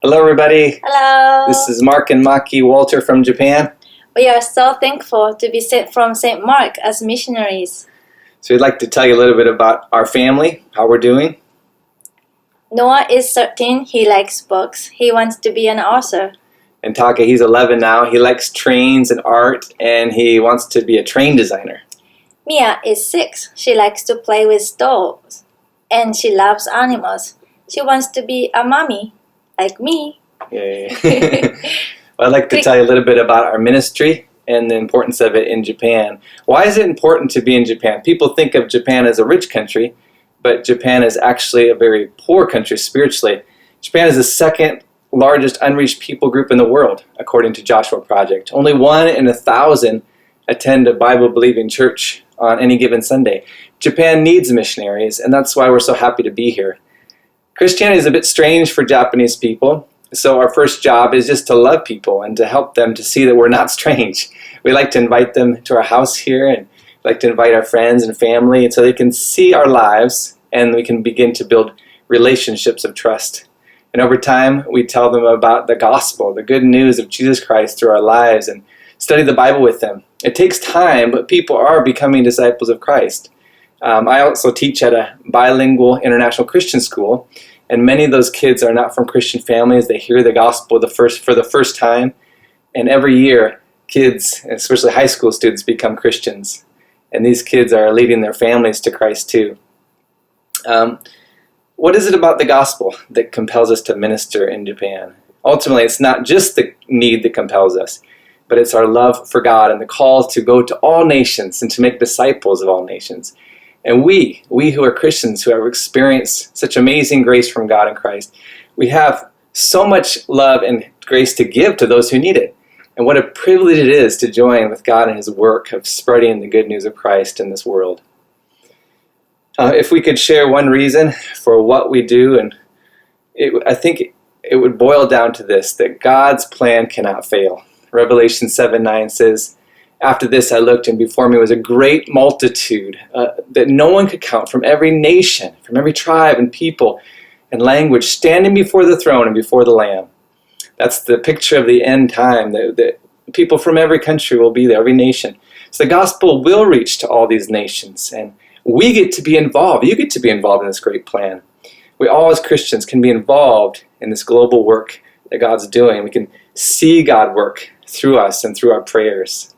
Hello, everybody. Hello. This is Mark and Maki Walter from Japan. We are so thankful to be sent from St. Mark as missionaries. So we'd like to tell you a little bit about our family, how we're doing. Noah is 13. He likes books. He wants to be an author. And Taka, he's 11 now. He likes trains and art, and he wants to be a train designer. Mia is 6. She likes to play with dolls. And she loves animals. She wants to be a mommy, like me. Yay. Well, I'd like to tell you a little bit about our ministry and the importance of it in Japan. Why is it important to be in Japan? People think of Japan as a rich country, but Japan is actually a very poor country spiritually. Japan is the second largest unreached people group in the world, according to Joshua Project. Only 1 in 1,000 attend a Bible-believing church on any given Sunday. Japan needs missionaries, and that's why we're so happy to be here. Christianity is a bit strange for Japanese people, so our first job is just to love people and to help them to see that we're not strange. We like to invite them to our house here, and we like to invite our friends and family, and so they can see our lives, and we can begin to build relationships of trust. And over time, we tell them about the gospel, the good news of Jesus Christ through our lives, and study the Bible with them. It takes time, but people are becoming disciples of Christ. I also teach at a bilingual international Christian school, and many of those kids are not from Christian families. They hear the gospel for the first time, and every year, kids, especially high school students, become Christians. And these kids are leading their families to Christ too. What is it about the gospel that compels us to minister in Japan? Ultimately, it's not just the need that compels us, but it's our love for God and the call to go to all nations and to make disciples of all nations. And we who are Christians, who have experienced such amazing grace from God in Christ, we have so much love and grace to give to those who need it. And what a privilege it is to join with God in His work of spreading the good news of Christ in this world. If we could share one reason for what we do, and I think it would boil down to this, that God's plan cannot fail. Revelation 7:9 says, "After this I looked, and before me was a great multitude that no one could count, from every nation, from every tribe and people and language, standing before the throne and before the Lamb." That's the picture of the end time, that people from every country will be there, every nation. So the gospel will reach to all these nations, and we get to be involved. You get to be involved in this great plan. We all as Christians can be involved in this global work that God's doing. We can see God work through us and through our prayers.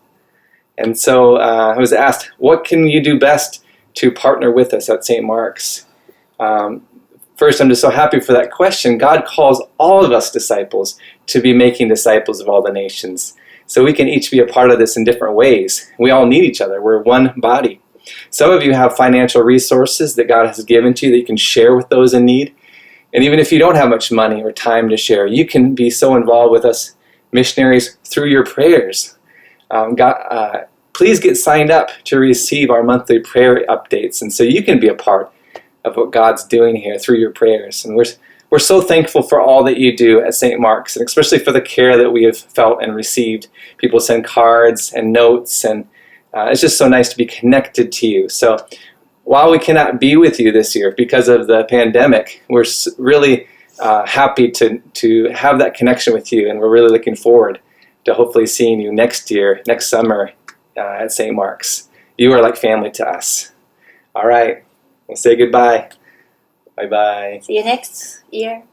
And so I was asked, what can you do best to partner with us at St. Mark's? First, I'm just so happy for that question. God calls all of us disciples to be making disciples of all the nations. So we can each be a part of this in different ways. We all need each other. We're one body. Some of you have financial resources that God has given to you that you can share with those in need. And even if you don't have much money or time to share, you can be so involved with us missionaries through your prayers. Please get signed up to receive our monthly prayer updates, and so you can be a part of what God's doing here through your prayers. And we're so thankful for all that you do at St. Mark's, and especially for the care that we have felt and received. People send cards and notes, and it's just so nice to be connected to you. So while we cannot be with you this year because of the pandemic, we're really happy to have that connection with you, and we're really looking forward to hopefully seeing you next summer at St. Mark's. You are like family to us. All right, we'll say goodbye. Bye-bye. See you next year.